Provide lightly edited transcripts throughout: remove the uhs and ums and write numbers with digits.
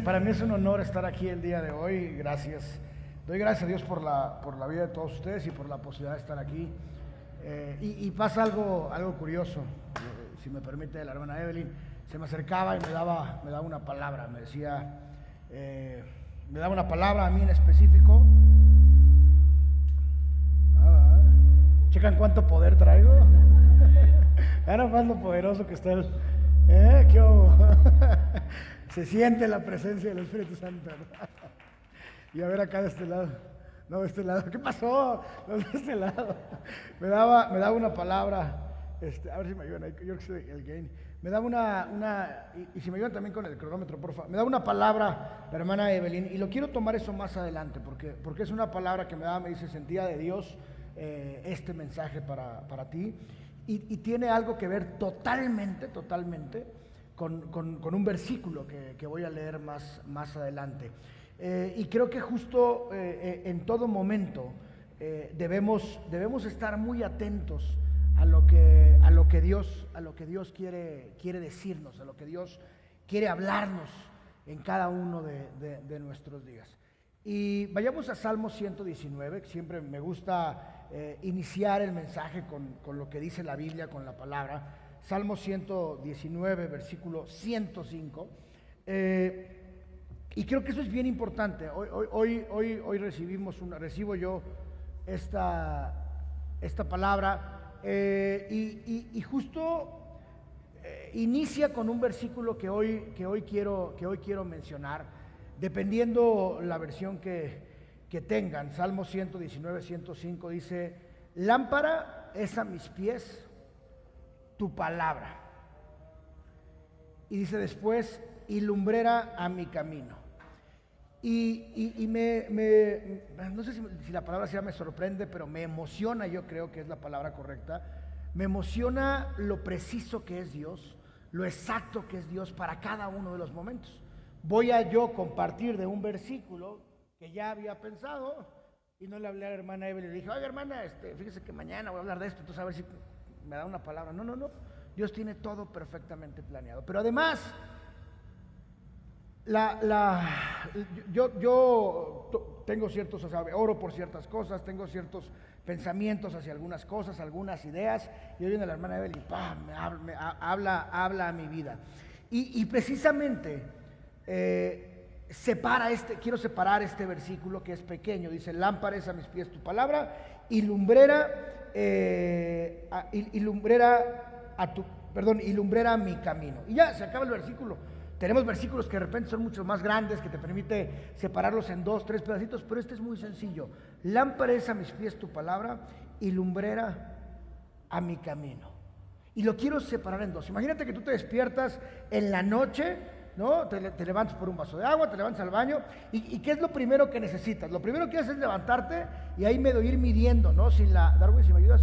Para mí es un honor estar aquí el día de hoy. Gracias. Doy gracias a Dios por la vida de todos ustedes y por la posibilidad de estar aquí. Y pasa algo curioso, si me permite, la hermana Evelyn se me acercaba y me daba una palabra. Me decía, me daba una palabra a mí en específico. ¿Checan cuánto poder traigo? Era más lo poderoso que está el... ¿Qué hubo? Se siente la presencia del Espíritu Santo. Y a ver acá de este lado. No, de este lado. ¿Qué pasó? No, de este lado. Me daba una palabra. A ver si me ayudan ahí. Yo que soy el gain. Me daba y si me ayudan también con el cronómetro, por favor. Me daba una palabra la hermana Evelyn. Y lo quiero tomar eso más adelante. Porque es una palabra que me dice, sentía de Dios este mensaje para ti. Y tiene algo que ver totalmente con un versículo que voy a leer más adelante. Y creo que justo en todo momento debemos estar muy atentos a lo que Dios quiere decirnos, a lo que Dios quiere hablarnos en cada uno de nuestros días. Y vayamos a Salmo 119, que siempre me gusta iniciar el mensaje con lo que dice la Biblia, con la palabra. Salmo 119, versículo 105. Y creo que eso es bien importante. Hoy recibo yo esta palabra y justo inicia con un versículo que hoy quiero mencionar, dependiendo la versión que tengan. Salmo 119, 105 dice: lámpara es a mis pies tu palabra. Y dice después, y lumbrera a mi camino. Y no sé si la palabra me sorprende, pero me emociona, yo creo que es la palabra correcta. Me emociona lo preciso que es Dios, lo exacto que es Dios para cada uno de los momentos. Voy a yo compartir de un versículo que ya había pensado, y no le hablé a la hermana Evelyn, le dije: oye, hermana, fíjese que mañana voy a hablar de esto, entonces a ver si me da una palabra. No, Dios tiene todo perfectamente planeado. Pero además, yo tengo ciertos, oro por ciertas cosas, tengo ciertos pensamientos hacia algunas cosas, algunas ideas, y hoy viene la hermana Evelyn y ¡pam!, me habla a mi vida. Y precisamente quiero separar este versículo que es pequeño. Dice: lámpara es a mis pies tu palabra y lumbrera a mi camino. Y ya se acaba el versículo. Tenemos versículos que de repente son mucho más grandes, que te permite separarlos en 2, 3 pedacitos, pero este es muy sencillo. Lámpara es a mis pies tu palabra y lumbrera a mi camino. Y lo quiero separar en dos. Imagínate que tú te despiertas en la noche, ¿no? Te levantas por un vaso de agua, te levantas al baño, y ¿qué es lo primero que necesitas? Lo primero que haces es levantarte y ahí medio ir midiendo, ¿no? Darwin, si me ayudas.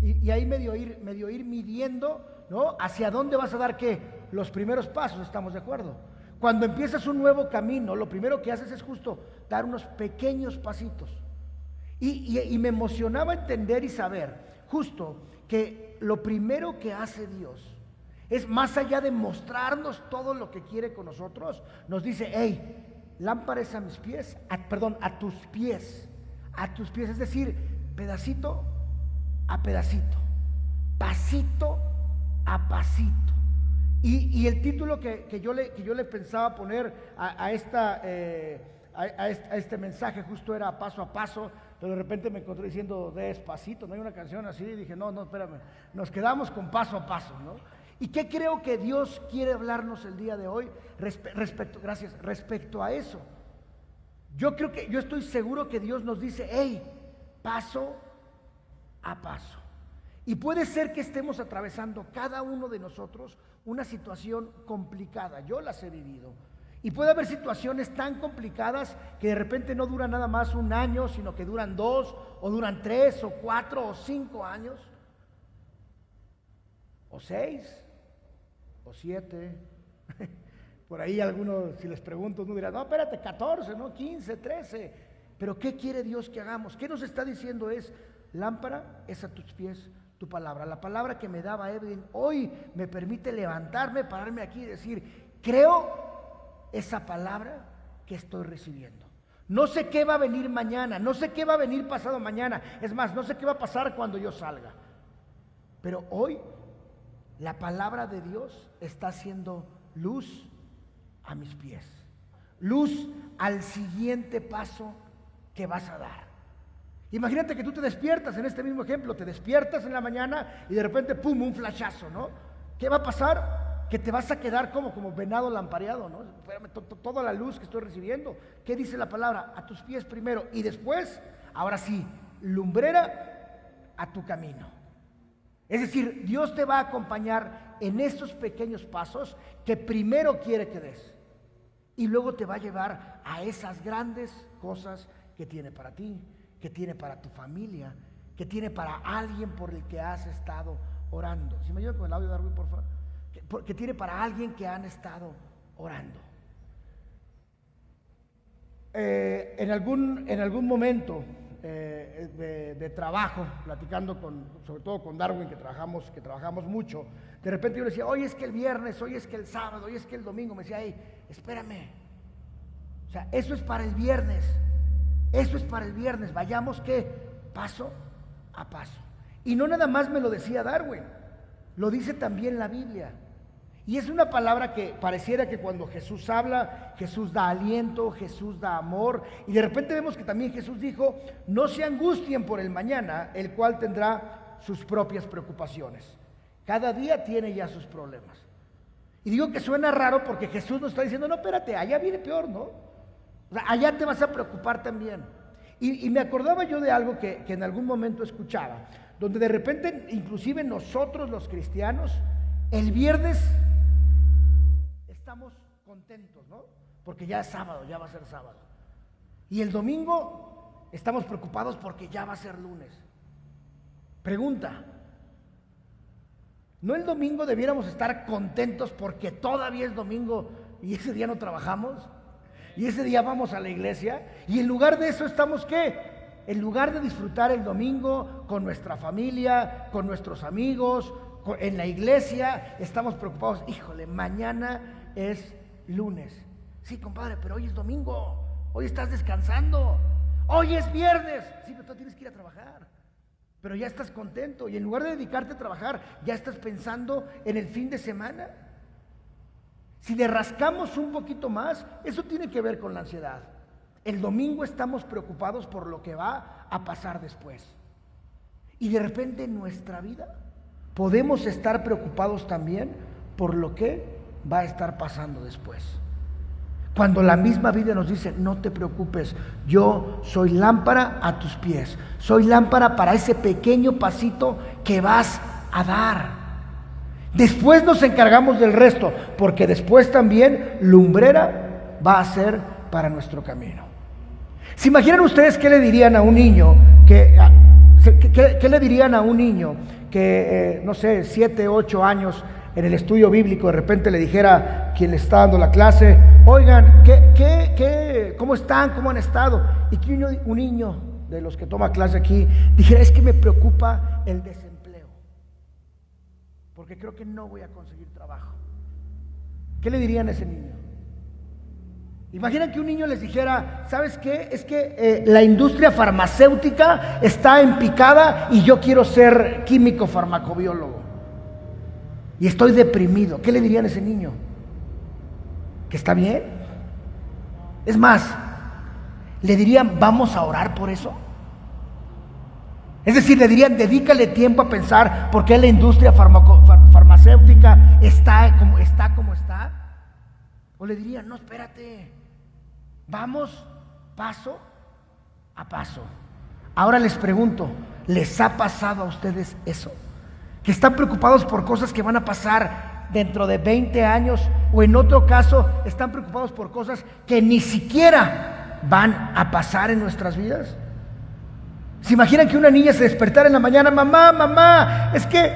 Y ahí medio ir midiendo, ¿no? Hacia dónde vas a dar ¿qué? Los primeros pasos, ¿estamos de acuerdo? Cuando empiezas un nuevo camino, lo primero que haces es justo dar unos pequeños pasitos. Y me emocionaba entender y saber justo que lo primero que hace Dios es, más allá de mostrarnos todo lo que quiere con nosotros, nos dice: hey, lámpara es a mis pies, a tus pies, es decir, pedacito a pedacito, pasito a pasito. Y el título que yo le pensaba poner a este mensaje justo era paso a paso, pero de repente me encontré diciendo despacito. No hay una canción así, y dije: no, espérame, nos quedamos con paso a paso, ¿no? ¿Y qué creo que Dios quiere hablarnos el día de hoy respecto a eso? Yo estoy seguro que Dios nos dice: hey, paso a paso. Y puede ser que estemos atravesando cada uno de nosotros una situación complicada. Yo las he vivido. Y puede haber situaciones tan complicadas que de repente no duran nada más un año, sino que duran 2, o duran 3, o 4, o 5 años, o 6, o 7. Por ahí algunos, si les pregunto, no dirán: no, espérate, 14, no, 15, 13. Pero ¿qué quiere Dios que hagamos? ¿Qué nos está diciendo? Es: lámpara es a tus pies tu palabra. La palabra que me daba Evelyn hoy me permite levantarme, pararme aquí y decir: creo esa palabra que estoy recibiendo. No sé qué va a venir mañana, no sé qué va a venir pasado mañana, es más, no sé qué va a pasar cuando yo salga. Pero hoy la palabra de Dios está haciendo luz a mis pies, luz al siguiente paso que vas a dar. Imagínate que tú te despiertas, en este mismo ejemplo, te despiertas en la mañana y de repente, pum, un flashazo, ¿no? ¿Qué va a pasar? Que te vas a quedar como venado lampareado, ¿no? Espérame, toda la luz que estoy recibiendo. ¿Qué dice la palabra? A tus pies primero y después, ahora sí, lumbrera a tu camino. Es decir, Dios te va a acompañar en estos pequeños pasos que primero quiere que des y luego te va a llevar a esas grandes cosas que tiene para ti, que tiene para tu familia, que tiene para alguien por el que has estado orando. Si me ayudan con el audio, Darwin, por favor. Que tiene para alguien que han estado orando. En algún momento de trabajo, platicando sobre todo con Darwin, que trabajamos mucho, de repente yo le decía, hoy es que el viernes, hoy es que el sábado, hoy es que el domingo. Me decía, hey, espérame, o sea, eso es para el viernes, vayamos ¿qué? Paso a paso. Y no nada más me lo decía Darwin, lo dice también la Biblia. Y es una palabra que pareciera que cuando Jesús habla, Jesús da aliento, Jesús da amor. Y de repente vemos que también Jesús dijo, no se angustien por el mañana, el cual tendrá sus propias preocupaciones. Cada día tiene ya sus problemas. Y digo que suena raro porque Jesús nos está diciendo, no, espérate, allá viene peor, ¿no? O sea, allá te vas a preocupar también. Y me acordaba yo de algo que en algún momento escuchaba, donde de repente, inclusive nosotros los cristianos, el viernes estamos contentos, ¿no? Porque ya es sábado, ya va a ser sábado. Y el domingo estamos preocupados porque ya va a ser lunes. Pregunta, ¿no el domingo debiéramos estar contentos porque todavía es domingo y ese día no trabajamos? Y ese día vamos a la iglesia y en lugar de eso estamos ¿qué? En lugar de disfrutar el domingo con nuestra familia, con nuestros amigos, en la iglesia, estamos preocupados, híjole, mañana es lunes. Sí, compadre, pero hoy es domingo, hoy estás descansando, hoy es viernes. Sí, pero tú tienes que ir a trabajar, pero ya estás contento y en lugar de dedicarte a trabajar, ya estás pensando en el fin de semana. Si le rascamos un poquito más, eso tiene que ver con la ansiedad. El domingo estamos preocupados por lo que va a pasar después. Y de repente en nuestra vida podemos estar preocupados también por lo que va a estar pasando después. Cuando la misma Biblia nos dice, no te preocupes, yo soy lámpara a tus pies, soy lámpara para ese pequeño pasito que vas a dar. Después nos encargamos del resto, porque después también lumbrera va a ser para nuestro camino. ¿Se imaginan ustedes qué le dirían a un niño qué le dirían a un niño que, no sé, 7, 8 años en el estudio bíblico, de repente le dijera quien le está dando la clase, oigan, ¿cómo están? ¿Cómo han estado? Y que un niño de los que toma clase aquí dijera, es que me preocupa el desempleo, porque creo que no voy a conseguir trabajo. ¿Qué le dirían a ese niño? Imaginan que un niño les dijera, ¿sabes qué? Es que la industria farmacéutica está en picada y yo quiero ser químico farmacobiólogo y estoy deprimido. ¿Qué le dirían a ese niño? ¿Que está bien? Es más, le dirían, ¿vamos a orar por eso? Es decir, le dirían, dedícale tiempo a pensar por qué la industria farmacéutica está como está. O le dirían, no, espérate, vamos paso a paso. Ahora les pregunto, ¿les ha pasado a ustedes eso? Que están preocupados por cosas que van a pasar dentro de 20 años, o en otro caso, están preocupados por cosas que ni siquiera van a pasar en nuestras vidas. ¿Se imaginan que una niña se despertara en la mañana, mamá, es que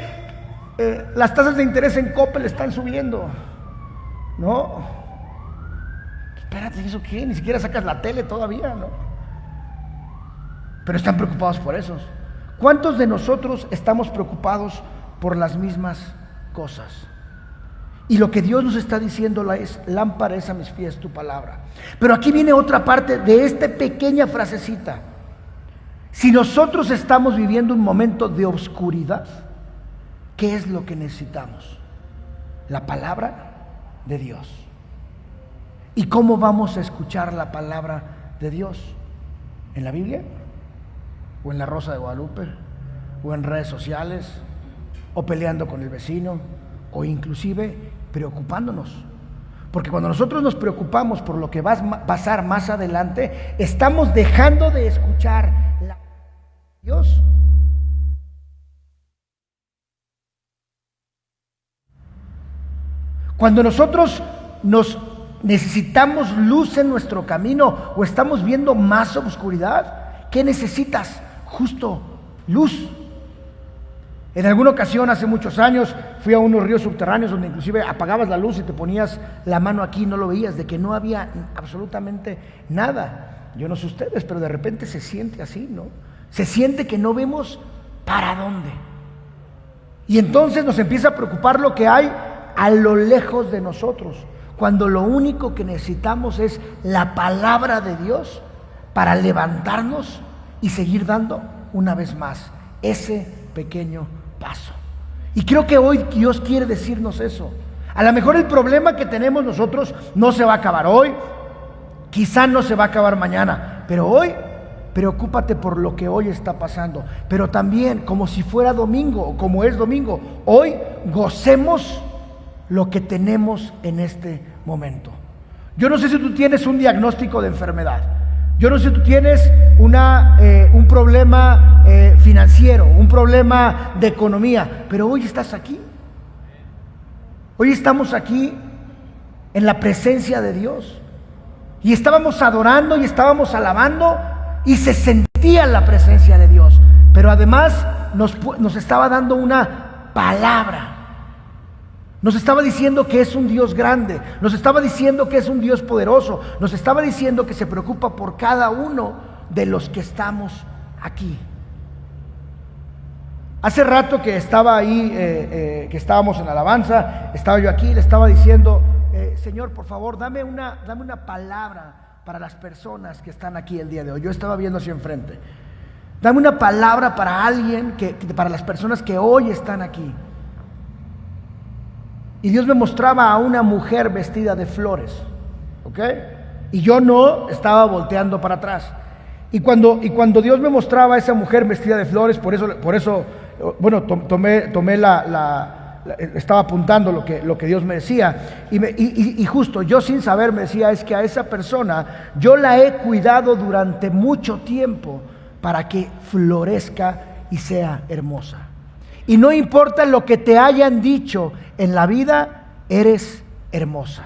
las tasas de interés en Coppel están subiendo? No. Espérate, ¿eso qué? Ni siquiera sacas la tele todavía, ¿no? Pero están preocupados por eso. ¿Cuántos de nosotros estamos preocupados por las mismas cosas? Y lo que Dios nos está diciendo es: lámpara es a mis pies tu palabra. Pero aquí viene otra parte de esta pequeña frasecita. Si nosotros estamos viviendo un momento de oscuridad, ¿qué es lo que necesitamos? La palabra de Dios. ¿Y cómo vamos a escuchar la palabra de Dios? ¿En la Biblia? ¿O en la Rosa de Guadalupe? ¿O en redes sociales? ¿O peleando con el vecino? ¿O inclusive preocupándonos? Porque cuando nosotros nos preocupamos por lo que va a pasar más adelante, estamos dejando de escuchar la Dios. Cuando nosotros necesitamos luz en nuestro camino o estamos viendo más oscuridad, ¿qué necesitas? Justo luz. En alguna ocasión, hace muchos años, fui a unos ríos subterráneos donde inclusive apagabas la luz y te ponías la mano aquí y no lo veías, de que no había absolutamente nada. Yo no sé ustedes, pero de repente se siente así, ¿no? Se siente que no vemos para dónde. Y entonces nos empieza a preocupar lo que hay a lo lejos de nosotros, cuando lo único que necesitamos es la palabra de Dios para levantarnos y seguir dando una vez más ese pequeño paso. Y creo que hoy Dios quiere decirnos eso. A lo mejor el problema que tenemos nosotros no se va a acabar hoy, quizá no se va a acabar mañana, pero hoy preocúpate por lo que hoy está pasando. Pero también, como si fuera domingo o como es domingo, hoy gocemos lo que tenemos en este momento. Yo no sé si tú tienes un diagnóstico de enfermedad. Yo no sé si tú tienes un problema financiero, un problema de economía, pero hoy estás aquí. Hoy estamos aquí en la presencia de Dios. Y estábamos adorando y estábamos alabando y se sentía la presencia de Dios. Pero además nos estaba dando una palabra. Nos estaba diciendo que es un Dios grande, nos estaba diciendo que es un Dios poderoso, nos estaba diciendo que se preocupa por cada uno de los que estamos aquí. Hace rato que estaba ahí, que estábamos en alabanza, estaba yo aquí, le estaba diciendo, Señor, por favor, dame una palabra para las personas que están aquí el día de hoy. Yo estaba viendo hacia enfrente. Dame una palabra para alguien, para las personas que hoy están aquí. Y Dios me mostraba a una mujer vestida de flores, ¿ok? Y yo no estaba volteando para atrás. Y cuando Dios me mostraba a esa mujer vestida de flores, por eso, bueno, estaba apuntando lo que Dios me decía. Y justo yo sin saber me decía, es que a esa persona yo la he cuidado durante mucho tiempo para que florezca y sea hermosa. Y no importa lo que te hayan dicho en la vida, eres hermosa.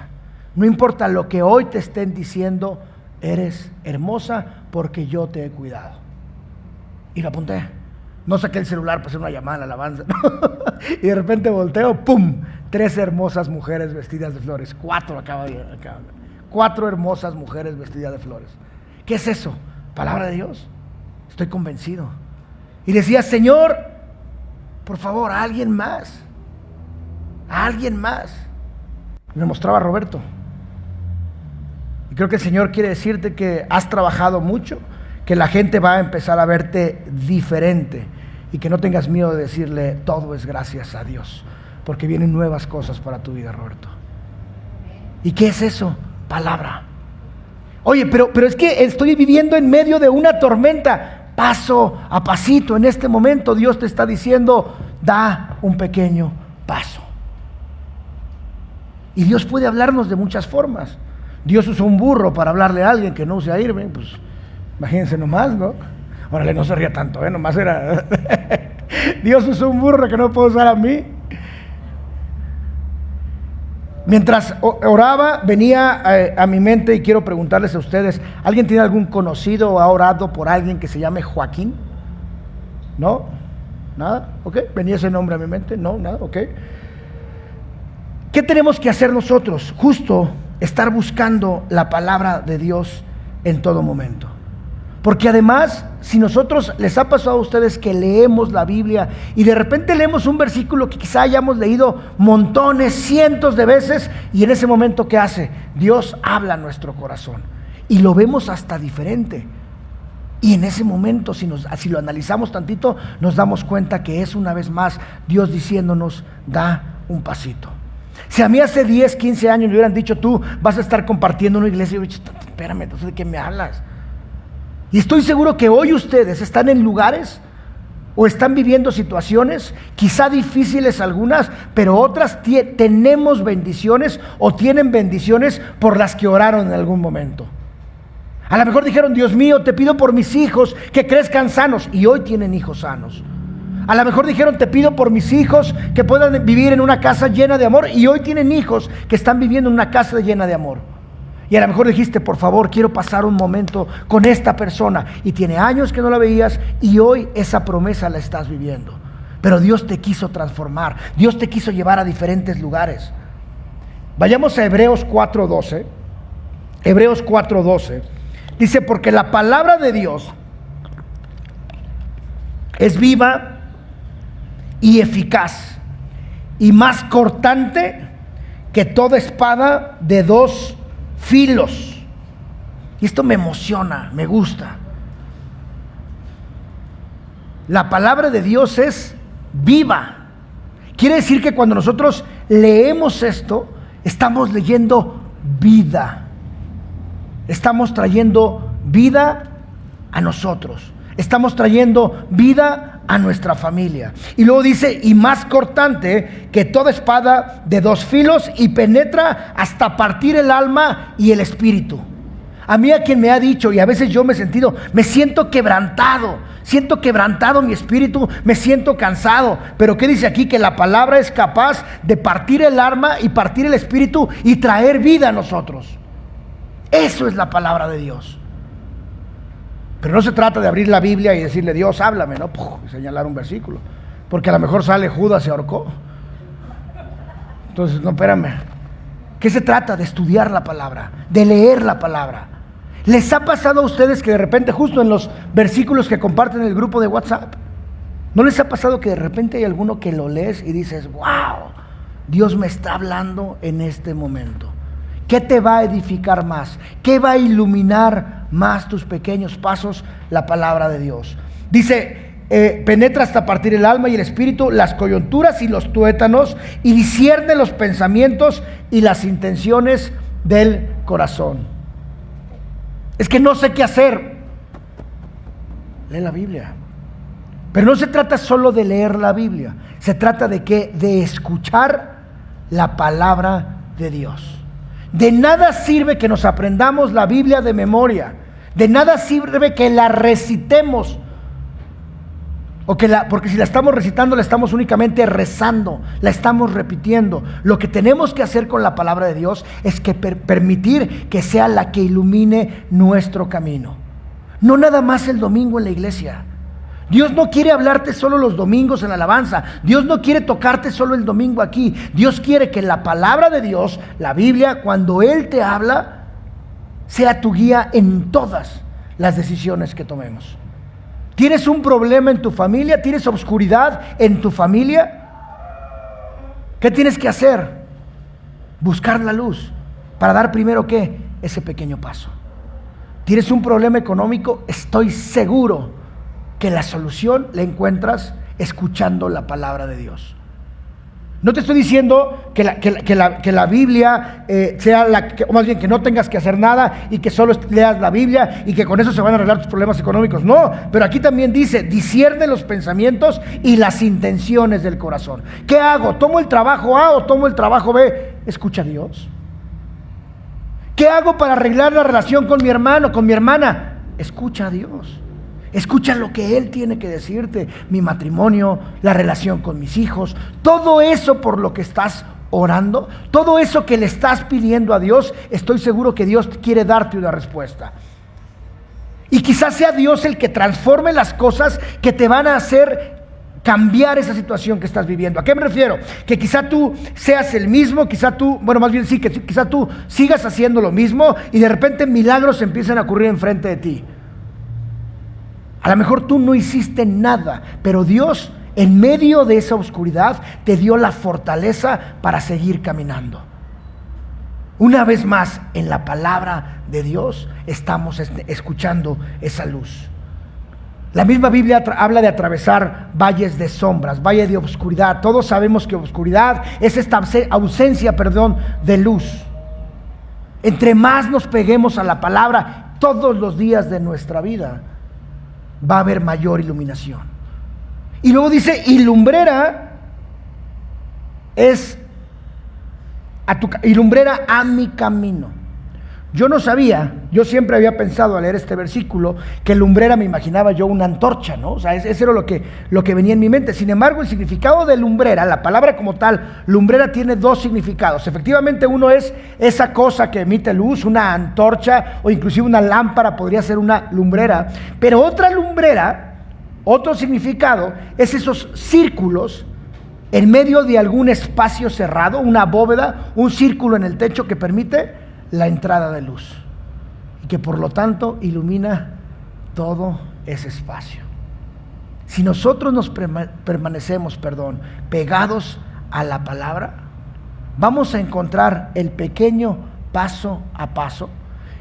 No importa lo que hoy te estén diciendo, eres hermosa porque yo te he cuidado. Y lo apunté. No saqué el celular para hacer una llamada en la alabanza. Y de repente volteo, ¡pum! 3 hermosas mujeres vestidas de flores. 4 acaba. 4 hermosas mujeres vestidas de flores. ¿Qué es eso? ¿Palabra de Dios? Estoy convencido. Y decía, Señor, por favor, a alguien más. A alguien más. Me mostraba a Roberto. Y creo que el Señor quiere decirte que has trabajado mucho, que la gente va a empezar a verte diferente y que no tengas miedo de decirle, todo es gracias a Dios, porque vienen nuevas cosas para tu vida, Roberto. ¿Y qué es eso? Palabra. Oye, pero es que estoy viviendo en medio de una tormenta. Paso a pasito, en este momento Dios te está diciendo, da un pequeño paso. Y Dios puede hablarnos de muchas formas. Dios usó un burro para hablarle a alguien que no use a Irving, pues imagínense nomás, ¿no? Órale, no se ría tanto, nomás era Dios usó un burro que no puedo usar a mí. Mientras oraba, venía a mi mente, y quiero preguntarles a ustedes, ¿alguien tiene algún conocido o ha orado por alguien que se llame Joaquín? ¿No? ¿Nada? ¿Ok? ¿Venía ese nombre a mi mente? No, nada, ok. ¿Qué tenemos que hacer nosotros? Justo estar buscando la palabra de Dios en todo momento. Porque además, si nosotros, les ha pasado a ustedes que leemos la Biblia y de repente leemos un versículo que quizá hayamos leído montones, cientos de veces, y en ese momento, ¿qué hace? Dios habla a nuestro corazón y lo vemos hasta diferente. Y en ese momento, si lo analizamos tantito, nos damos cuenta que es una vez más Dios diciéndonos, da un pasito. Si a mí hace 10, 15 años me hubieran dicho, tú vas a estar compartiendo una iglesia, yo he dicho, espérame, entonces ¿de qué me hablas? Y estoy seguro que hoy ustedes están en lugares o están viviendo situaciones, quizá difíciles algunas, pero otras tenemos bendiciones o tienen bendiciones por las que oraron en algún momento. A lo mejor dijeron, Dios mío, te pido por mis hijos que crezcan sanos, y hoy tienen hijos sanos. A lo mejor dijeron, te pido por mis hijos que puedan vivir en una casa llena de amor, y hoy tienen hijos que están viviendo en una casa llena de amor. Y a lo mejor dijiste, por favor, quiero pasar un momento con esta persona, y tiene años que no la veías, y hoy esa promesa la estás viviendo. Pero Dios te quiso transformar, Dios te quiso llevar a diferentes lugares. Vayamos a Hebreos 4:12. Hebreos 4:12 dice, porque la palabra de Dios es viva y eficaz y más cortante que toda espada de dos filos. Y esto me emociona, me gusta. La palabra de Dios es viva. Quiere decir que cuando nosotros leemos esto, estamos leyendo vida. Estamos trayendo vida a nosotros. Estamos trayendo vida a nuestra familia. Y luego dice, y más cortante que toda espada de dos filos, y penetra hasta partir el alma y el espíritu. A mí, a quien me ha dicho, y a veces yo me siento quebrantado mi espíritu, me siento cansado. Pero ¿qué dice aquí? Que la palabra es capaz de partir el alma y partir el espíritu y traer vida a nosotros. Eso es la palabra de Dios. Pero no se trata de abrir la Biblia y decirle, Dios, háblame, ¿no? Señalar un versículo. Porque a lo mejor sale Judas se ahorcó. Entonces, no, espérame. ¿Qué se trata? De estudiar la palabra, de leer la palabra. ¿Les ha pasado a ustedes que de repente, justo en los versículos que comparten en el grupo de WhatsApp, ¿no les ha pasado que de repente hay alguno que lo lees y dices, wow, Dios me está hablando en este momento? ¿Qué te va a edificar más? ¿Qué va a iluminar más tus pequeños pasos? La palabra de Dios. Dice, penetra hasta partir el alma y el espíritu, las coyunturas y los tuétanos, y discierne los pensamientos y las intenciones del corazón. Es que no sé qué hacer. Lee la Biblia. Pero no se trata solo de leer la Biblia. Se trata de qué? De escuchar la palabra de Dios. De nada sirve que nos aprendamos la Biblia de memoria. De nada sirve que la recitemos. Porque si la estamos recitando, la estamos únicamente rezando, la estamos repitiendo. Lo que tenemos que hacer con la palabra de Dios es que permitir que sea la que ilumine nuestro camino. No nada más el domingo en la iglesia. Dios no quiere hablarte solo los domingos en la alabanza. Dios no quiere tocarte solo el domingo aquí. Dios quiere que la palabra de Dios, la Biblia, cuando Él te habla, sea tu guía en todas las decisiones que tomemos. ¿Tienes un problema en tu familia? ¿Tienes obscuridad en tu familia? ¿Qué tienes que hacer? Buscar la luz para dar primero, ¿qué? Ese pequeño paso. ¿Tienes un problema económico? Estoy seguro que la solución la encuentras escuchando la palabra de Dios. No te estoy diciendo que la Biblia sea o más bien que no tengas que hacer nada y que solo leas la Biblia y que con eso se van a arreglar tus problemas económicos. No, pero aquí también dice, discierne los pensamientos y las intenciones del corazón. ¿Qué hago? ¿Tomo el trabajo A o tomo el trabajo B? Escucha a Dios. ¿Qué hago para arreglar la relación con mi hermano, con mi hermana? Escucha a Dios. Escucha lo que Él tiene que decirte. Mi matrimonio, la relación con mis hijos, todo eso por lo que estás orando, todo eso que le estás pidiendo a Dios, estoy seguro que Dios quiere darte una respuesta. Y quizás sea Dios el que transforme las cosas que te van a hacer cambiar esa situación que estás viviendo. ¿A qué me refiero? Que quizá tú seas el mismo, quizá tú sigas haciendo lo mismo y de repente milagros empiezan a ocurrir enfrente de ti. A lo mejor tú no hiciste nada, pero Dios en medio de esa oscuridad te dio la fortaleza para seguir caminando. Una vez más, en la palabra de Dios estamos escuchando esa luz. La misma Biblia habla de atravesar valles de sombras, valles de oscuridad. Todos sabemos que oscuridad es esta ausencia, de luz. Entre más nos peguemos a la palabra todos los días de nuestra vida, va a haber mayor iluminación. Y luego dice, y lumbrera a mi camino. Yo no sabía, yo siempre había pensado al leer este versículo que lumbrera me imaginaba yo una antorcha, ¿no? O sea, eso era lo que venía en mi mente. Sin embargo, el significado de lumbrera, la palabra como tal, lumbrera tiene dos significados. Efectivamente, uno es esa cosa que emite luz, una antorcha o inclusive una lámpara podría ser una lumbrera. Pero otra lumbrera, otro significado, es esos círculos en medio de algún espacio cerrado, una bóveda, un círculo en el techo que permite la entrada de luz y que por lo tanto ilumina todo ese espacio. Si nosotros nos permanecemos, pegados a la palabra, vamos a encontrar el pequeño paso a paso.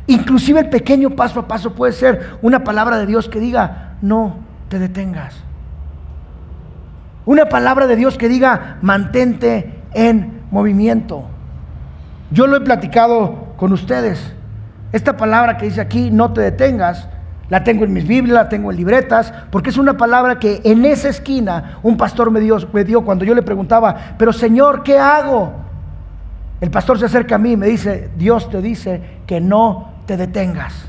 Inclusive el pequeño paso a paso puede ser una palabra de Dios que diga, no te detengas. Una palabra de Dios que diga, mantente en movimiento. Yo lo he platicado con ustedes. Esta palabra que dice aquí, no te detengas, la tengo en mis Biblias, la tengo en libretas, porque es una palabra que en esa esquina un pastor me dio cuando yo le preguntaba, pero Señor, ¿qué hago? El pastor se acerca a mí y me dice, Dios te dice que no te detengas.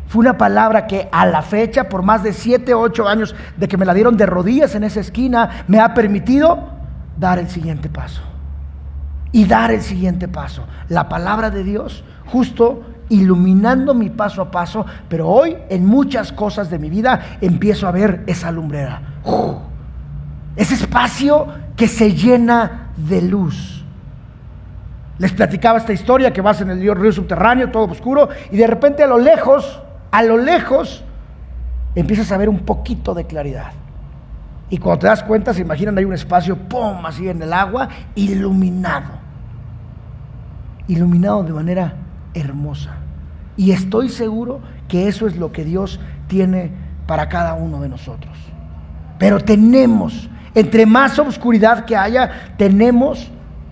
Fue una palabra que a la fecha, por más de 7 o 8 años de que me la dieron de rodillas en esa esquina, me ha permitido dar el siguiente paso. Y dar el siguiente paso. La palabra de Dios justo iluminando mi paso a paso, pero hoy en muchas cosas de mi vida empiezo a ver esa lumbrera. Ese espacio que se llena de luz. Les platicaba esta historia que vas en el río subterráneo, todo oscuro, y de repente a lo lejos, empiezas a ver un poquito de claridad. Y cuando te das cuenta, se imaginan, hay un espacio, ¡pum!, así en el agua, iluminado de manera hermosa. Y estoy seguro que eso es lo que Dios tiene para cada uno de nosotros. Pero tenemos, entre más oscuridad que haya, tenemos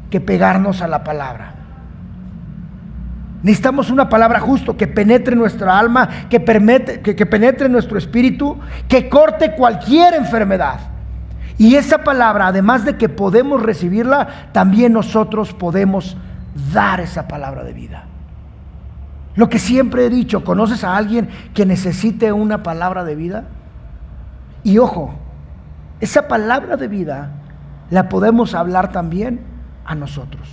que pegarnos a la palabra. Necesitamos una palabra justo que penetre nuestra alma, que penetre nuestro espíritu, que corte cualquier enfermedad. Y esa palabra, además de que podemos recibirla, también nosotros podemos dar esa palabra de vida. Lo que siempre he dicho, ¿conoces a alguien que necesite una palabra de vida? Y ojo, esa palabra de vida la podemos hablar también a nosotros.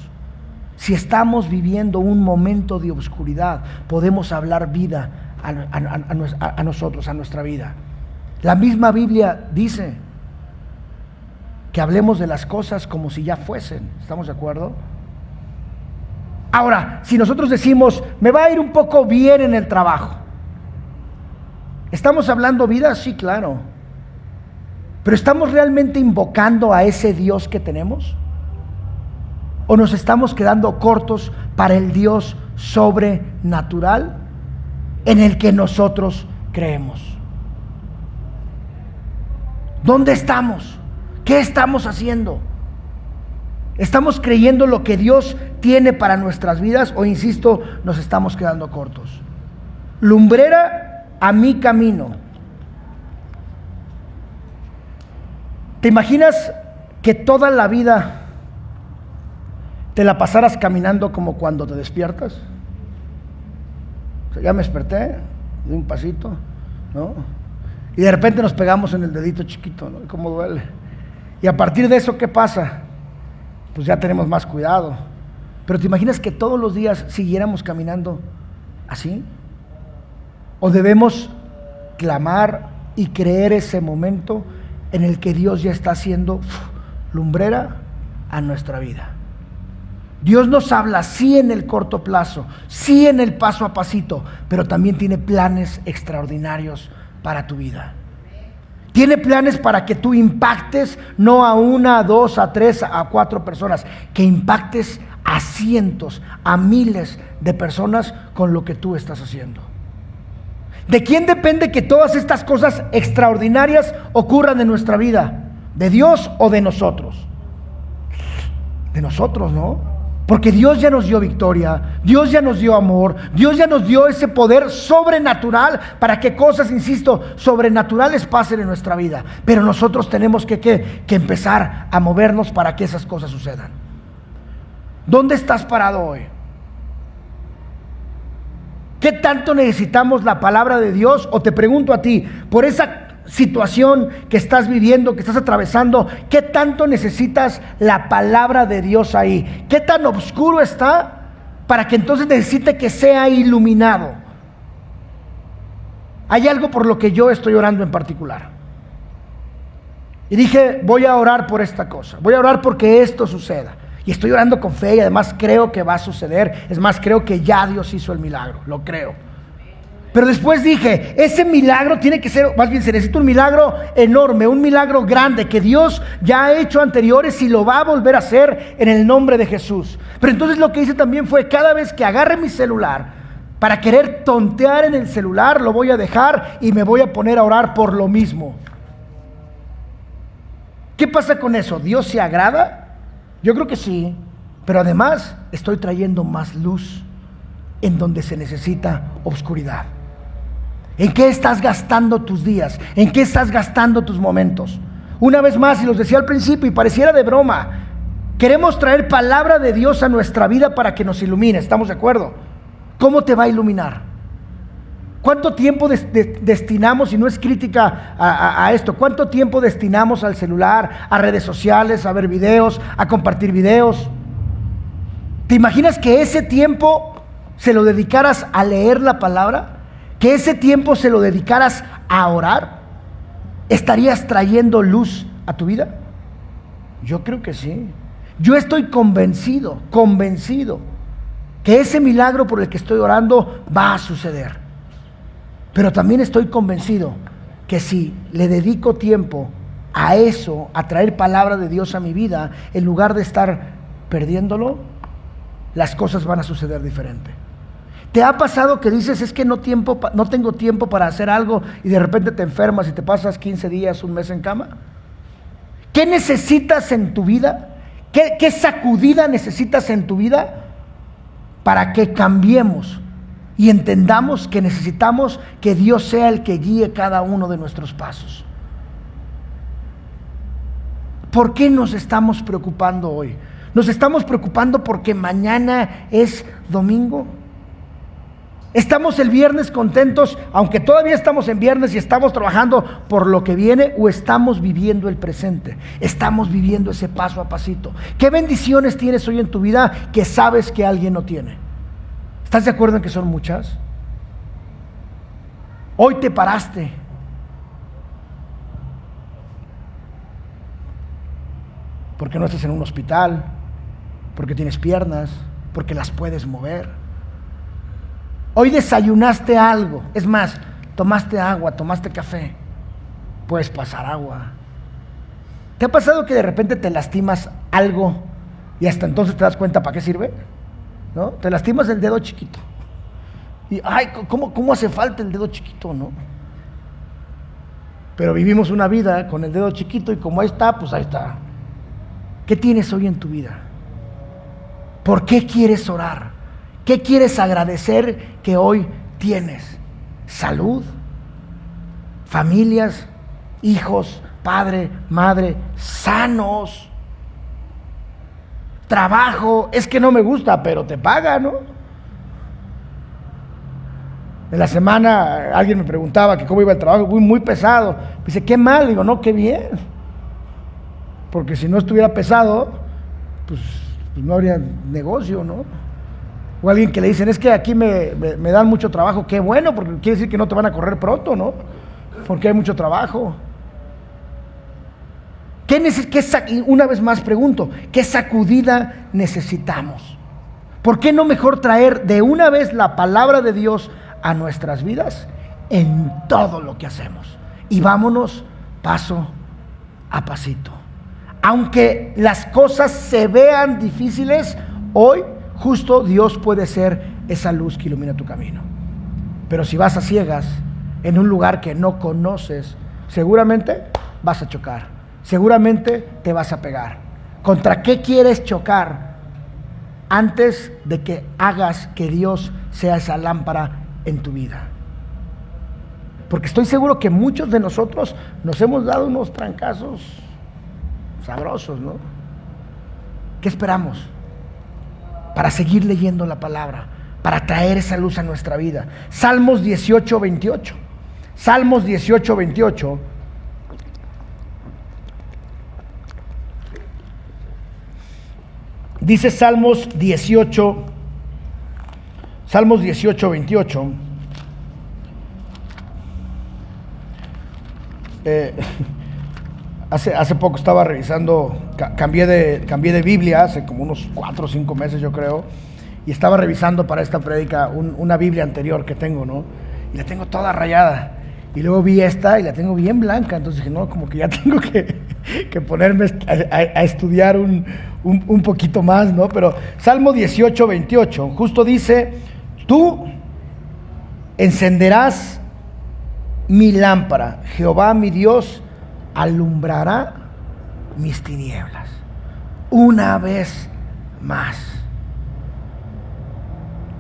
Si estamos viviendo un momento de oscuridad, podemos hablar vida a nosotros, a nuestra vida. La misma Biblia dice que hablemos de las cosas como si ya fuesen. ¿Estamos de acuerdo? Ahora, si nosotros decimos, me va a ir un poco bien en el trabajo, ¿estamos hablando vida? Sí, claro. ¿Pero estamos realmente invocando a ese Dios que tenemos? ¿O nos estamos quedando cortos para el Dios sobrenatural en el que nosotros creemos? ¿Dónde estamos? ¿Qué estamos haciendo? ¿Estamos creyendo lo que Dios tiene para nuestras vidas o, insisto, nos estamos quedando cortos? Lumbrera a mi camino. ¿Te imaginas que toda la vida te la pasaras caminando como cuando te despiertas? O sea, ya me desperté, di un pasito, ¿no? Y de repente nos pegamos en el dedito chiquito, ¿no? ¿Cómo duele? Y a partir de eso, ¿qué pasa? Pues ya tenemos más cuidado. Pero ¿te imaginas que todos los días siguiéramos caminando así? ¿O debemos clamar y creer ese momento en el que Dios ya está haciendo lumbrera a nuestra vida? Dios nos habla sí en el corto plazo, sí en el paso a pasito, pero también tiene planes extraordinarios para tu vida. Tiene planes para que tú impactes no a una, a dos, a tres, a cuatro personas, que impactes a cientos, a miles de personas con lo que tú estás haciendo. ¿De quién depende que todas estas cosas extraordinarias ocurran en nuestra vida? ¿De Dios o de nosotros? De nosotros, ¿no? Porque Dios ya nos dio victoria, Dios ya nos dio amor, Dios ya nos dio ese poder sobrenatural para que cosas, insisto, sobrenaturales pasen en nuestra vida. Pero nosotros tenemos que empezar a movernos para que esas cosas sucedan. ¿Dónde estás parado hoy? ¿Qué tanto necesitamos la palabra de Dios? O te pregunto a ti, por esa situación que estás viviendo, que estás atravesando, ¿qué tanto necesitas la palabra de Dios ahí? ¿Qué tan oscuro está para que entonces necesite que sea iluminado? Hay algo por lo que yo estoy orando en particular. Y dije, voy a orar por esta cosa, voy a orar porque esto suceda. Y estoy orando con fe y además creo que va a suceder. Es más, creo que ya Dios hizo el milagro, lo creo. Pero después dije, ese milagro tiene que ser, más bien se necesita un milagro enorme, un milagro grande que Dios ya ha hecho anteriores y lo va a volver a hacer en el nombre de Jesús. Pero entonces lo que hice también fue, cada vez que agarre mi celular para querer tontear en el celular, lo voy a dejar y me voy a poner a orar por lo mismo. ¿Qué pasa con eso? ¿Dios se agrada? Yo creo que sí, pero además estoy trayendo más luz en donde se necesita oscuridad. ¿En qué estás gastando tus días? ¿En qué estás gastando tus momentos? Una vez más, y los decía al principio y pareciera de broma, queremos traer palabra de Dios a nuestra vida para que nos ilumine, ¿estamos de acuerdo? ¿Cómo te va a iluminar? ¿Cuánto tiempo destinamos, y no es crítica a esto, cuánto tiempo destinamos al celular, a redes sociales, a ver videos, a compartir videos? ¿Te imaginas que ese tiempo se lo dedicaras a leer la palabra? ¿Que ese tiempo se lo dedicaras a orar? ¿Estarías trayendo luz a tu vida? Yo creo que sí. Yo estoy convencido que ese milagro por el que estoy orando va a suceder. Pero también estoy convencido que si le dedico tiempo a eso, a traer palabra de Dios a mi vida, en lugar de estar perdiéndolo, las cosas van a suceder diferente. ¿Te ha pasado que dices, es que no tengo tiempo para hacer algo, y de repente te enfermas y te pasas 15 días, un mes en cama? ¿Qué necesitas en tu vida? ¿Qué sacudida necesitas en tu vida para que cambiemos y entendamos que necesitamos que Dios sea el que guíe cada uno de nuestros pasos? ¿Por qué nos estamos preocupando hoy? ¿Nos estamos preocupando porque mañana es domingo? ¿Estamos el viernes contentos, aunque todavía estamos en viernes y estamos trabajando por lo que viene, o estamos viviendo el presente? Estamos viviendo ese paso a pasito. ¿Qué bendiciones tienes hoy en tu vida que sabes que alguien no tiene? ¿Estás de acuerdo en que son muchas? Hoy te paraste. Porque no estás en un hospital, porque tienes piernas, porque las puedes mover. Hoy desayunaste algo, es más, tomaste agua, tomaste café, puedes pasar agua. ¿Te ha pasado que de repente te lastimas algo y hasta entonces te das cuenta para qué sirve? ¿No? Te lastimas el dedo chiquito y ay, ¿cómo hace falta el dedo chiquito, no? Pero vivimos una vida con el dedo chiquito y como ahí está, pues ahí está. ¿Qué tienes hoy en tu vida? ¿Por qué quieres orar? ¿Qué quieres agradecer que hoy tienes? Salud, familias, hijos, padre, madre, sanos, trabajo. Es que no me gusta, pero te paga, ¿no? En la semana alguien me preguntaba que cómo iba el trabajo, muy pesado. Me dice, qué mal. Digo, no, qué bien. Porque si no estuviera pesado, pues no habría negocio, ¿no? O alguien que le dicen, es que aquí me dan mucho trabajo. Qué bueno, porque quiere decir que no te van a correr pronto, ¿no? Porque hay mucho trabajo. Una vez más pregunto, ¿qué sacudida necesitamos? ¿Por qué no mejor traer de una vez la palabra de Dios a nuestras vidas en todo lo que hacemos? Y vámonos paso a pasito. Aunque las cosas se vean difíciles, hoy justo Dios puede ser esa luz que ilumina tu camino. Pero si vas a ciegas en un lugar que no conoces, seguramente vas a chocar, seguramente te vas a pegar. ¿Contra qué quieres chocar antes de que hagas que Dios sea esa lámpara en tu vida? Porque estoy seguro que muchos de nosotros nos hemos dado unos trancazos sabrosos, ¿no? ¿Qué esperamos? Para seguir leyendo la palabra, para traer esa luz a nuestra vida. Salmos 18, 28. Salmos 18, 28. Dice Salmos 18, 28. Hace poco estaba revisando, cambié de Biblia hace como unos 4 o 5 meses, yo creo, y estaba revisando para esta prédica una Biblia anterior que tengo, ¿no? Y la tengo toda rayada. Y luego vi esta y la tengo bien blanca, entonces dije, no, como que ya tengo que ponerme a estudiar un poquito más, ¿no? Pero Salmo 18, 28, justo dice, tú encenderás mi lámpara, Jehová mi Dios alumbrará mis tinieblas. Una vez más.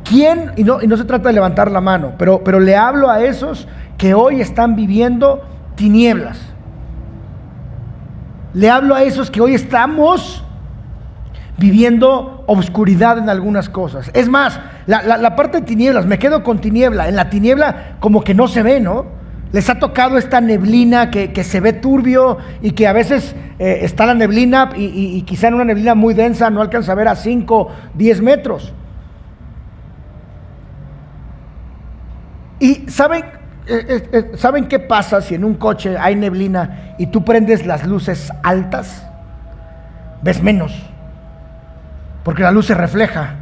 ¿Quién? Y no se trata de levantar la mano, pero le hablo a esos que hoy están viviendo tinieblas. Le hablo a esos que hoy estamos viviendo obscuridad en algunas cosas. Es más, la parte de tinieblas, me quedo con tiniebla. En la tiniebla como que no se ve, ¿no? Les ha tocado esta neblina que se ve turbio y que a veces está la neblina y quizá en una neblina muy densa no alcanza a ver a 5, 10 metros. Y ¿saben qué pasa si en un coche hay neblina y tú prendes las luces altas? Ves menos, porque la luz se refleja.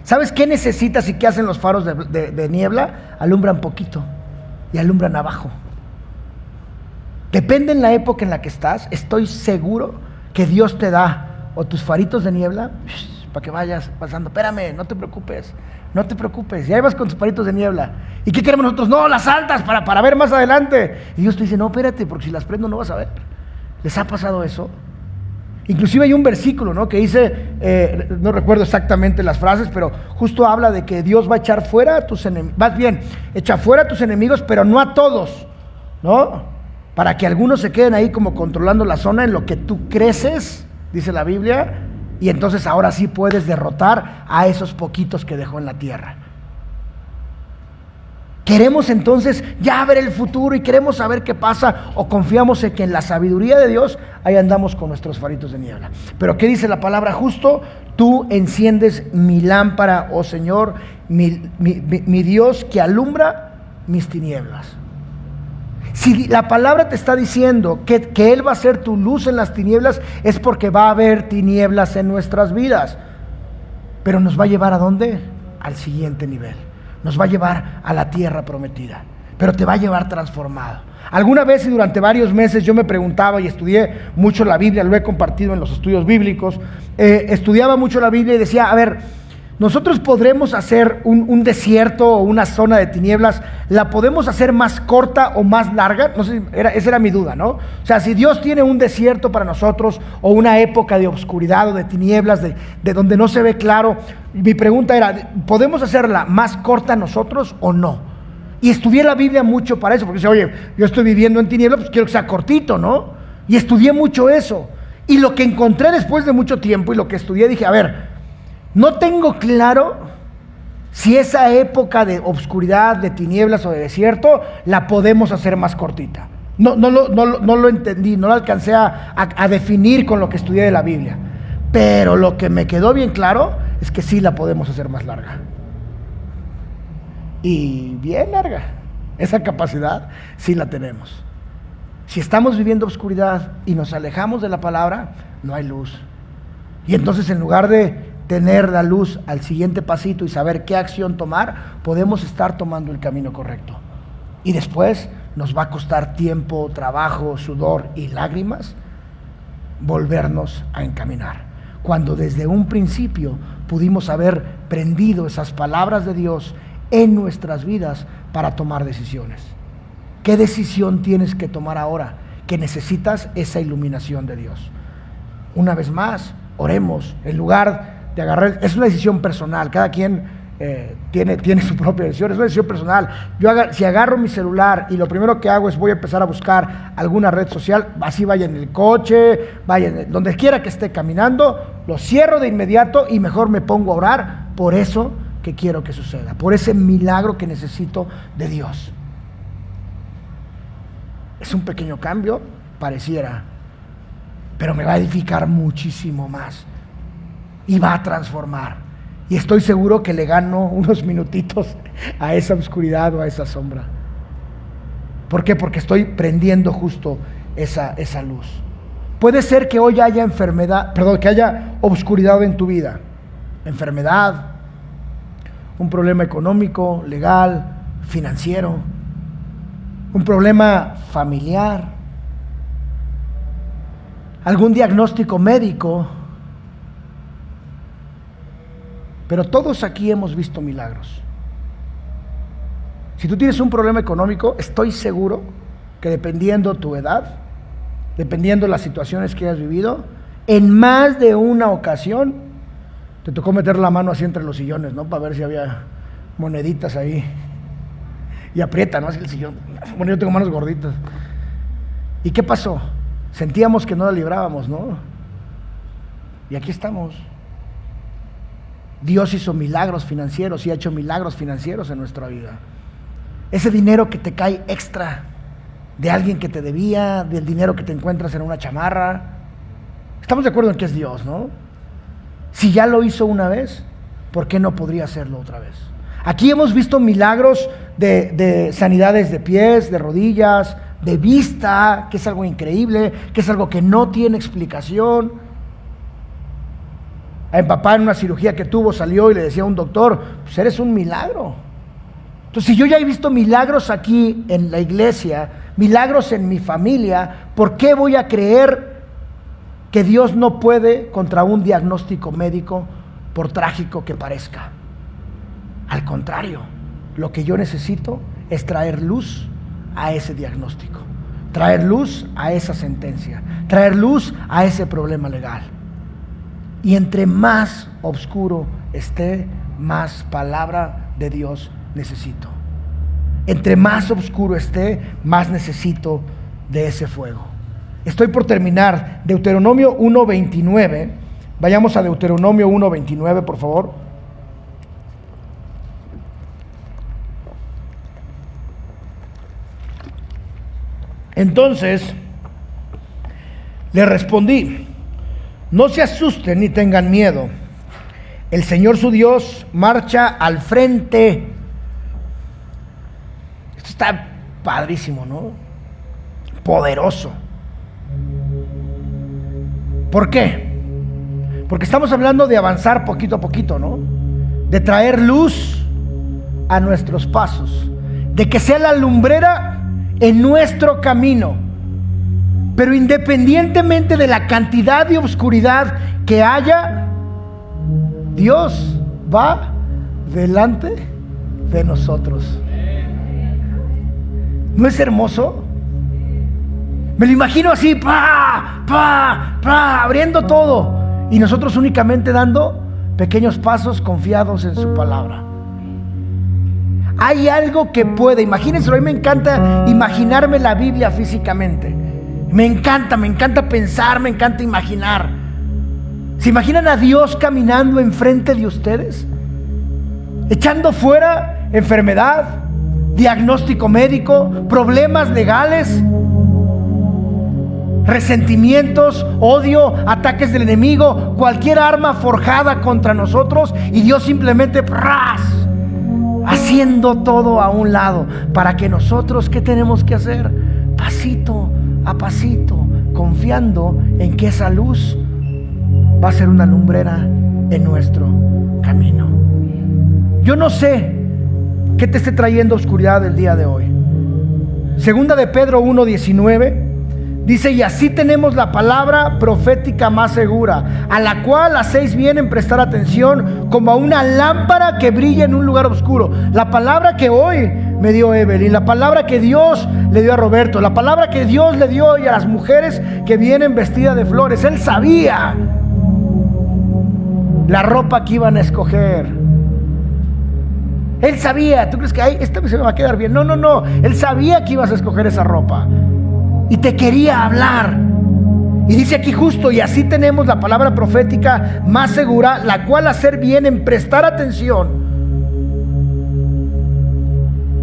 ¿Sabes qué necesitas y qué hacen los faros de niebla? Alumbran poquito y alumbran abajo. Depende en la época en la que estás, estoy seguro que Dios te da o tus faritos de niebla para que vayas pasando. Espérame, no te preocupes, y ahí vas con tus faritos de niebla. ¿Y qué queremos nosotros? No, las altas para ver más adelante. Y Dios te dice, no, espérate, porque si las prendo no vas a ver. ¿Les ha pasado eso? Inclusive hay un versículo, ¿no?, que dice, no recuerdo exactamente las frases, pero justo habla de que Dios va a echar fuera a tus enemigos, más bien, echa fuera a tus enemigos, pero no a todos, ¿no? Para que algunos se queden ahí como controlando la zona en lo que tú creces, dice la Biblia, y entonces ahora sí puedes derrotar a esos poquitos que dejó en la tierra. Queremos entonces ya ver el futuro y queremos saber qué pasa, o confiamos en que en la sabiduría de Dios ahí andamos con nuestros faritos de niebla. Pero ¿qué dice la palabra? Justo tú enciendes mi lámpara, oh Señor, mi Dios, que alumbra mis tinieblas. Si la palabra te está diciendo que Él va a ser tu luz en las tinieblas, es porque va a haber tinieblas en nuestras vidas. Pero nos va a llevar ¿a dónde? Al siguiente nivel. Nos va a llevar a la tierra prometida, pero te va a llevar transformado. Alguna vez y durante varios meses yo me preguntaba, y estudié mucho la Biblia, lo he compartido en los estudios bíblicos, estudiaba mucho la Biblia y decía, a ver, nosotros podremos hacer un desierto o una zona de tinieblas, ¿la podemos hacer más corta o más larga? No sé, esa era mi duda, ¿no? O sea, si Dios tiene un desierto para nosotros o una época de obscuridad o de tinieblas, de donde no se ve claro, mi pregunta era, ¿podemos hacerla más corta nosotros o no? Y estudié la Biblia mucho para eso, porque decía, oye, yo estoy viviendo en tinieblas, pues quiero que sea cortito, ¿no? Y estudié mucho eso. Y lo que encontré después de mucho tiempo y lo que estudié, dije, a ver, no tengo claro si esa época de obscuridad, de tinieblas o de desierto la podemos hacer más cortita. No lo entendí, no lo alcancé a definir con lo que estudié de la Biblia. Pero lo que me quedó bien claro es que sí la podemos hacer más larga. Y bien larga. Esa capacidad sí la tenemos. Si estamos viviendo obscuridad y nos alejamos de la palabra, no hay luz. Y entonces en lugar de tener la luz al siguiente pasito y saber qué acción tomar, podemos estar tomando el camino correcto. Y después nos va a costar tiempo, trabajo, sudor y lágrimas volvernos a encaminar, cuando desde un principio pudimos haber prendido esas palabras de Dios en nuestras vidas para tomar decisiones. ¿Qué decisión tienes que tomar ahora que necesitas esa iluminación de Dios? Una vez más, oremos. En lugar de agarrar, es una decisión personal, cada quien tiene su propia decisión, es una decisión personal. Si agarro mi celular y lo primero que hago es voy a empezar a buscar alguna red social, así vaya en el coche, vaya donde quiera que esté caminando, lo cierro de inmediato y mejor me pongo a orar por eso que quiero que suceda, por ese milagro que necesito de Dios. Es un pequeño cambio, pareciera, pero me va a edificar muchísimo más y va a transformar. Y estoy seguro que le gano unos minutitos a esa oscuridad o a esa sombra. ¿Por qué? Porque estoy prendiendo justo esa luz. Puede ser que hoy haya que haya oscuridad en tu vida. Enfermedad, un problema económico, legal, financiero, un problema familiar, algún diagnóstico médico. Pero todos aquí hemos visto milagros. Si tú tienes un problema económico, estoy seguro que dependiendo tu edad, dependiendo las situaciones que hayas vivido, en más de una ocasión te tocó meter la mano así entre los sillones, ¿no? Para ver si había moneditas ahí. Y aprieta, ¿no? Así el sillón. Bueno, yo tengo manos gorditas. ¿Y qué pasó? Sentíamos que no la librábamos, ¿no? Y aquí estamos. Dios hizo milagros financieros y ha hecho milagros financieros en nuestra vida. Ese dinero que te cae extra de alguien que te debía, del dinero que te encuentras en una chamarra. Estamos de acuerdo en que es Dios, ¿no? Si ya lo hizo una vez, ¿por qué no podría hacerlo otra vez? Aquí hemos visto milagros de sanidades de pies, de rodillas, de vista, que es algo increíble, que es algo que no tiene explicación. A mi papá en una cirugía que tuvo salió y le decía a un doctor, pues eres un milagro. Entonces, si yo ya he visto milagros aquí en la iglesia, milagros en mi familia, ¿por qué voy a creer que Dios no puede contra un diagnóstico médico, por trágico que parezca? Al contrario, lo que yo necesito es traer luz a ese diagnóstico, traer luz a esa sentencia, traer luz a ese problema legal. Y entre más oscuro esté, más palabra de Dios necesito. Entre más oscuro esté, más necesito de ese fuego. Estoy por terminar Deuteronomio 1:29. Vayamos a Deuteronomio 1:29, por favor. Entonces le respondí: no se asusten ni tengan miedo. El Señor su Dios marcha al frente. Esto está padrísimo, ¿no? Poderoso. ¿Por qué? Porque estamos hablando de avanzar poquito a poquito, ¿no? De traer luz a nuestros pasos, de que sea la lumbrera en nuestro camino. Pero independientemente de la cantidad de oscuridad que haya, Dios va delante de nosotros. ¿No es hermoso? Me lo imagino así, abriendo todo, y nosotros únicamente dando pequeños pasos confiados en su palabra. Hay algo que puede, imagínense, a mí me encanta imaginarme la Biblia físicamente. Me encanta pensar, me encanta imaginar. ¿Se imaginan a Dios caminando enfrente de ustedes? Echando fuera enfermedad, diagnóstico médico, problemas legales, resentimientos, odio, ataques del enemigo, cualquier arma forjada contra nosotros, y Dios simplemente haciendo todo a un lado para que nosotros, ¿qué tenemos que hacer? Pasito a pasito, confiando en que esa luz va a ser una lumbrera en nuestro camino. Yo no sé qué te esté trayendo oscuridad el día de hoy. Segunda de Pedro 1:19 dice: y así tenemos la palabra profética más segura, a la cual hacéis bien en prestar atención, como a una lámpara que brilla en un lugar oscuro. La palabra que hoy me dio Evelyn, la palabra que Dios le dio a Roberto, la palabra que Dios le dio hoy a las mujeres que vienen vestidas de flores. Él sabía la ropa que iban a escoger. Él sabía. ¿Tú crees que esta se me va a quedar bien? No. Él sabía que ibas a escoger esa ropa y te quería hablar. Y dice aquí justo: y así tenemos la palabra profética más segura, la cual hacer bien en prestar atención.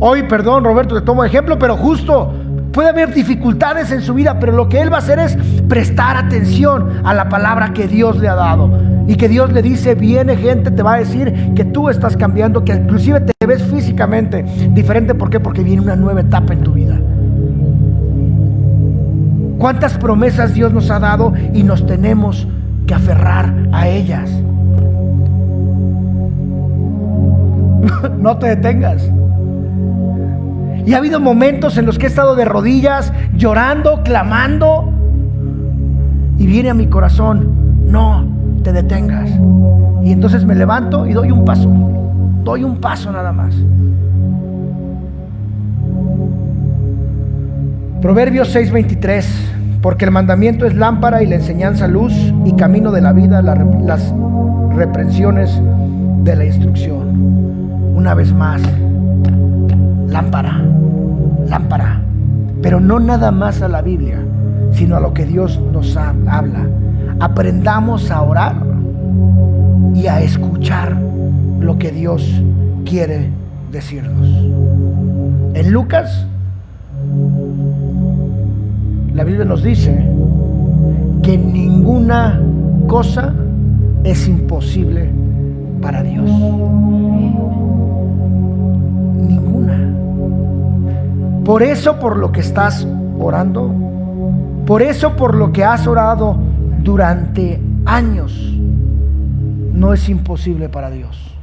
Hoy, perdón Roberto, te tomo de ejemplo, pero justo puede haber dificultades en su vida, pero lo que él va a hacer es prestar atención a la palabra que Dios le ha dado. Y que Dios le dice: viene gente, te va a decir que tú estás cambiando, que inclusive te ves físicamente diferente. ¿Por qué? Porque viene una nueva etapa en tu vida. ¿Cuántas promesas Dios nos ha dado y nos tenemos que aferrar a ellas? No te detengas. Y ha habido momentos en los que he estado de rodillas, llorando, clamando, y viene a mi corazón: no te detengas. Y entonces me levanto y doy un paso nada más. Proverbios 6:23: porque el mandamiento es lámpara y la enseñanza luz, y camino de la vida las reprensiones de la instrucción. Una vez más, lámpara, pero no nada más a la Biblia, sino a lo que Dios nos habla. Aprendamos a orar y a escuchar lo que Dios quiere decirnos. En Lucas, la Biblia nos dice que ninguna cosa es imposible para Dios. Ninguna. Por eso, por lo que estás orando, por eso, por lo que has orado durante años, no es imposible para Dios.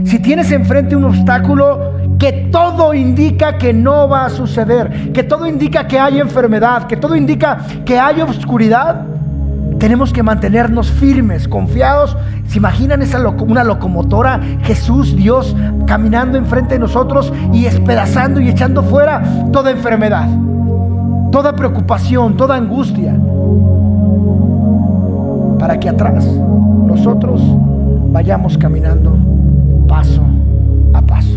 Si tienes enfrente un obstáculo que todo indica que no va a suceder, que todo indica que hay enfermedad, que todo indica que hay oscuridad, tenemos que mantenernos firmes, confiados. ¿Se imaginan una locomotora, Jesús, Dios, caminando enfrente de nosotros y despedazando y echando fuera toda enfermedad, toda preocupación, toda angustia, para que atrás nosotros vayamos caminando paso a paso?